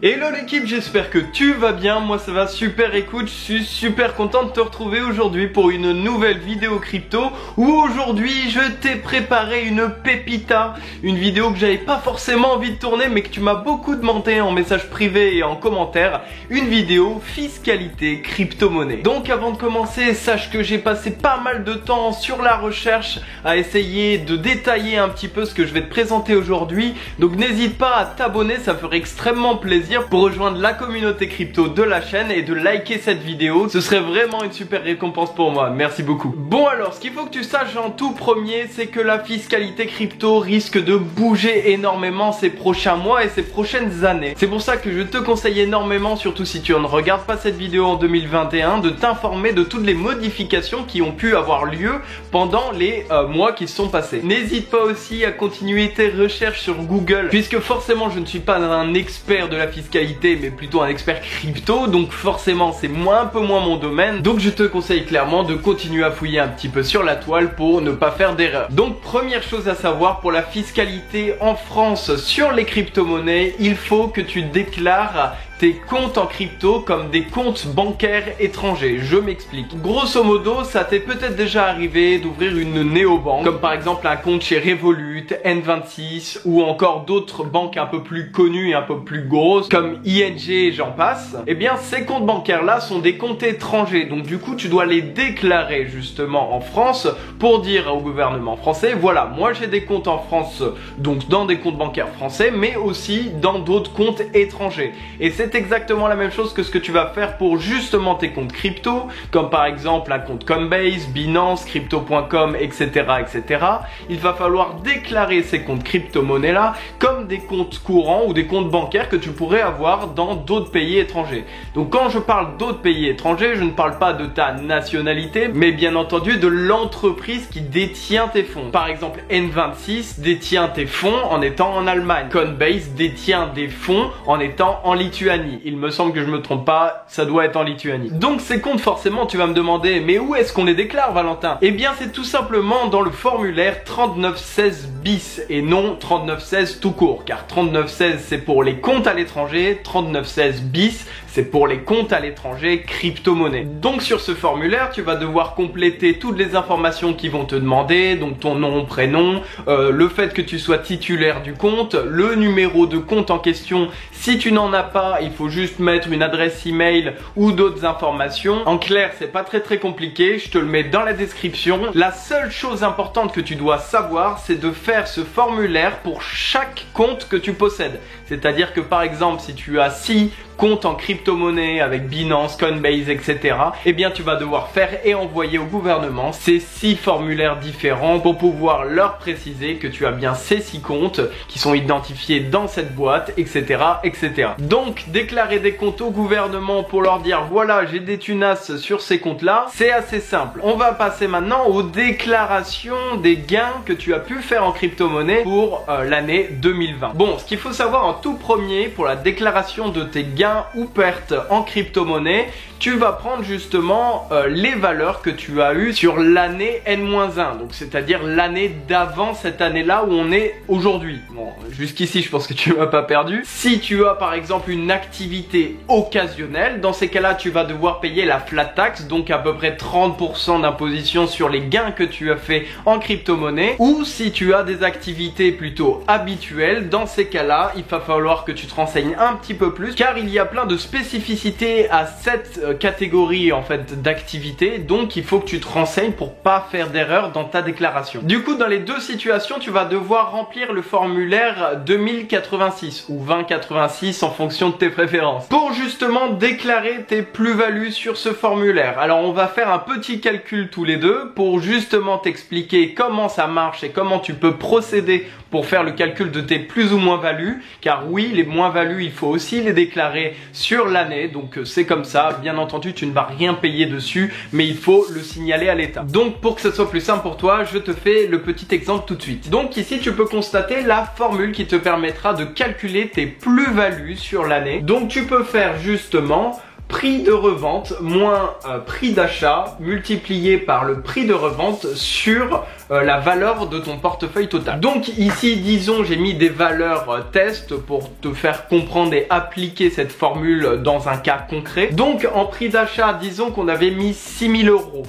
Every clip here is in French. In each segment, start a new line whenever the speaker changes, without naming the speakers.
Hello l'équipe, j'espère que tu vas bien, moi ça va super. Écoute, je suis super content de te retrouver aujourd'hui pour une nouvelle vidéo crypto où aujourd'hui je t'ai préparé une pépita, une vidéo que j'avais pas forcément envie de tourner mais que tu m'as beaucoup demandé en message privé et en commentaire, une vidéo fiscalité crypto-monnaie. Donc avant de commencer, sache que j'ai passé pas mal de temps sur la recherche à essayer de détailler un petit peu ce que je vais te présenter aujourd'hui, donc n'hésite pas à t'abonner, ça ferait extrêmement plaisir pour rejoindre la communauté crypto de la chaîne et de liker cette vidéo. Ce serait vraiment une super récompense pour moi. Merci beaucoup. Bon alors, ce qu'il faut que tu saches en tout premier, c'est que la fiscalité crypto risque de bouger énormément ces prochains mois et ces prochaines années. C'est pour ça que je te conseille énormément, surtout si tu ne regardes pas cette vidéo en 2021, de t'informer de toutes les modifications qui ont pu avoir lieu pendant les mois qui sont passés. N'hésite pas aussi à continuer tes recherches sur Google, puisque forcément je ne suis pas un expert de la fiscalité mais plutôt un expert crypto, donc forcément c'est un peu moins mon domaine, donc je te conseille clairement de continuer à fouiller un petit peu sur la toile pour ne pas faire d'erreur. Donc première chose à savoir pour la fiscalité en France sur les crypto-monnaies, il faut que tu déclares tes comptes en crypto comme des comptes bancaires étrangers. Je m'explique. Grosso modo, ça t'est peut-être déjà arrivé d'ouvrir une néobanque, comme par exemple un compte chez Revolut, N26 ou encore d'autres banques un peu plus connues et un peu plus grosses comme ING et j'en passe. Eh bien, ces comptes bancaires là sont des comptes étrangers. Donc du coup, tu dois les déclarer justement en France pour dire au gouvernement français, voilà, moi j'ai des comptes en France, donc dans des comptes bancaires français, mais aussi dans d'autres comptes étrangers. Et c'est exactement la même chose que ce que tu vas faire pour justement tes comptes crypto, comme par exemple un compte Coinbase, Binance, Crypto.com, etc., etc. Il va falloir déclarer ces comptes crypto-monnaies là comme des comptes courants ou des comptes bancaires que tu pourrais avoir dans d'autres pays étrangers. Donc quand je parle d'autres pays étrangers, je ne parle pas de ta nationalité, mais bien entendu de l'entreprise qui détient tes fonds. Par exemple, N26 détient tes fonds en étant en Allemagne. Coinbase détient des fonds en étant en Lituanie. Il me semble que je me trompe pas, ça doit être en Lituanie. Donc ces comptes, forcément, tu vas me demander, mais où est-ce qu'on les déclare, Valentin? Eh bien, c'est tout simplement dans le formulaire 3916 bis et non 3916 tout court, car 3916 c'est pour les comptes à l'étranger, 3916 bis c'est pour les comptes à l'étranger crypto-monnaie. Donc sur ce formulaire, tu vas devoir compléter toutes les informations qu'ils vont te demander, donc ton nom, prénom, le fait que tu sois titulaire du compte, le numéro de compte en question. Si tu n'en as pas, il faut juste mettre une adresse email ou d'autres informations. En clair, c'est pas très compliqué, je te le mets dans la description. La seule chose importante que tu dois savoir, c'est de faire ce formulaire pour chaque compte que tu possèdes. C'est-à-dire que par exemple, si tu as 6 comptes en crypto-monnaie avec Binance, Coinbase, etc. Eh bien, tu vas devoir faire et envoyer au gouvernement ces 6 formulaires différents pour pouvoir leur préciser que tu as bien ces 6 comptes qui sont identifiés dans cette boîte, etc., etc. Donc, déclarer des comptes au gouvernement pour leur dire voilà, j'ai des tunasses sur ces comptes-là, c'est assez simple. On va passer maintenant aux déclarations des gains que tu as pu faire en crypto-monnaie pour l'année 2020. Bon, ce qu'il faut savoir en tout premier pour la déclaration de tes gains ou pertes en crypto-monnaie, tu vas prendre justement les valeurs que tu as eues sur l'année N-1, donc c'est-à-dire l'année d'avant cette année-là où on est aujourd'hui. Bon, jusqu'ici je pense que tu m'as pas perdu. Si tu as par exemple une activité occasionnelle, dans ces cas-là tu vas devoir payer la flat tax, donc à peu près 30% d'imposition sur les gains que tu as fait en crypto-monnaie. Ou si tu as des activités plutôt habituelles, dans ces cas-là il va falloir que tu te renseignes un petit peu plus, car il y a plein de spécificités à cette catégorie en fait d'activité, donc il faut que tu te renseignes pour pas faire d'erreur dans ta déclaration. Du coup, dans les deux situations, tu vas devoir remplir le formulaire 2086 ou 2086 en fonction de tes préférences pour justement déclarer tes plus-values sur ce formulaire. Alors on va faire un petit calcul tous les deux pour justement t'expliquer comment ça marche et comment tu peux procéder pour faire le calcul de tes plus ou moins values, car oui, les moins values il faut aussi les déclarer sur l'année, donc c'est comme ça. Bien entendu, tu ne vas rien payer dessus, mais il faut le signaler à l'État. Donc pour que ce soit plus simple pour toi, je te fais le petit exemple tout de suite. Donc ici tu peux constater la formule qui te permettra de calculer tes plus-values sur l'année. Donc tu peux faire justement prix de revente moins prix d'achat multiplié par le prix de revente sur la valeur de ton portefeuille total. Donc ici, disons, j'ai mis des valeurs test pour te faire comprendre et appliquer cette formule dans un cas concret. Donc en prix d'achat, disons qu'on avait mis 6 000 €.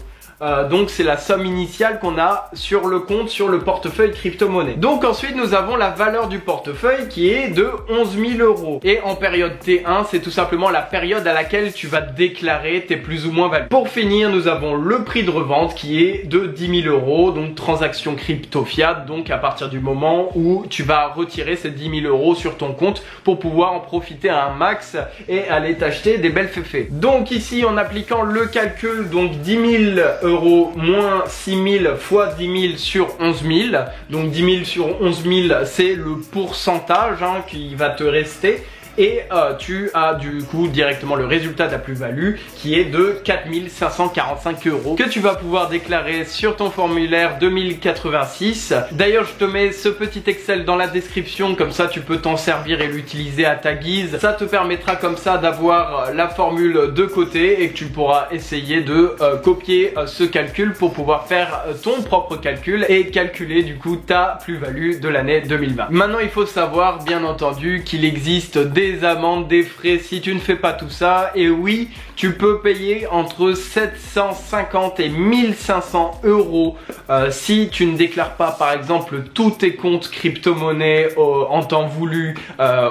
Donc c'est la somme initiale qu'on a sur le compte, sur le portefeuille crypto-monnaie. Donc ensuite nous avons la valeur du portefeuille qui est de 11 000 €. Et en période T1, c'est tout simplement la période à laquelle tu vas déclarer tes plus ou moins values. Pour finir, nous avons le prix de revente qui est de 10 000 €, donc transaction crypto fiat, donc à partir du moment où tu vas retirer ces 10 000 € sur ton compte pour pouvoir en profiter à un max et aller t'acheter des belles féfés. Donc ici en appliquant le calcul, donc 10 000 € moins 6 000 fois 10 000 sur 11 000. Donc 10 000 sur 11 000, c'est le pourcentage qui va te rester. Et tu as du coup directement le résultat de la plus-value qui est de 4 545 € que tu vas pouvoir déclarer sur ton formulaire 2086. D'ailleurs, je te mets ce petit Excel dans la description, comme ça tu peux t'en servir et l'utiliser à ta guise. Ça te permettra comme ça d'avoir la formule de côté et que tu pourras essayer de copier ce calcul pour pouvoir faire ton propre calcul et calculer du coup ta plus-value de l'année 2020. Maintenant, il faut savoir bien entendu qu'il existe des amendes, des frais si tu ne fais pas tout ça. Et oui, tu peux payer entre 750 et 1500 € si tu ne déclares pas par exemple tous tes comptes crypto-monnaie en temps voulu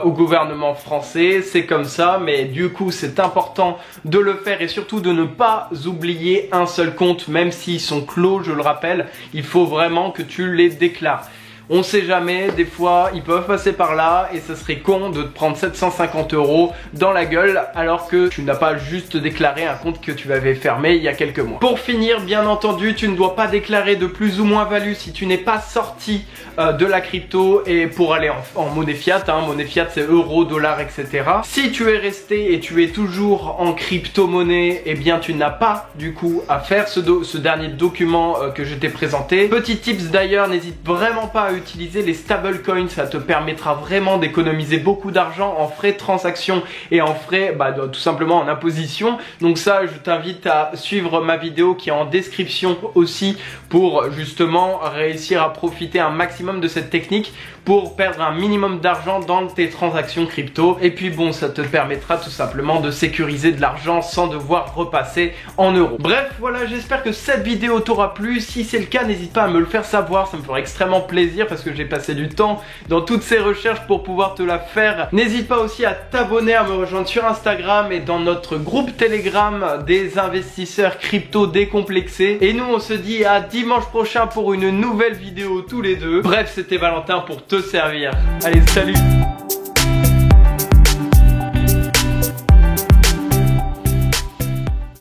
au gouvernement français. C'est comme ça, mais du coup c'est important de le faire et surtout de ne pas oublier un seul compte, même s'ils sont clos, je le rappelle. Il faut vraiment que tu les déclares. On sait jamais, des fois ils peuvent passer par là et ça serait con de te prendre 750 € dans la gueule alors que tu n'as pas juste déclaré un compte que tu avais fermé il y a quelques mois. Pour finir, bien entendu, tu ne dois pas déclarer de plus ou moins value si tu n'es pas sorti de la crypto et pour aller en monnaie fiat. Monnaie fiat c'est euro, dollar, etc. Si tu es resté et tu es toujours en crypto-monnaie, eh bien tu n'as pas du coup à faire ce dernier document que je t'ai présenté. Petit tips d'ailleurs, n'hésite vraiment pas à utiliser les stablecoins, ça te permettra vraiment d'économiser beaucoup d'argent en frais de transaction et en frais tout simplement en imposition. Donc ça, je t'invite à suivre ma vidéo qui est en description aussi pour justement réussir à profiter un maximum de cette technique pour perdre un minimum d'argent dans tes transactions crypto. Et puis bon, ça te permettra tout simplement de sécuriser de l'argent sans devoir repasser en euros. Bref, voilà, j'espère que cette vidéo t'aura plu. Si c'est le cas, n'hésite pas à me le faire savoir, ça me ferait extrêmement plaisir parce que j'ai passé du temps dans toutes ces recherches pour pouvoir te la faire. N'hésite pas aussi à t'abonner, à me rejoindre sur Instagram et dans notre groupe Telegram des investisseurs crypto décomplexés. Et nous, on se dit à dimanche prochain pour une nouvelle vidéo tous les deux. Bref, c'était Valentin pour te servir. Allez, salut!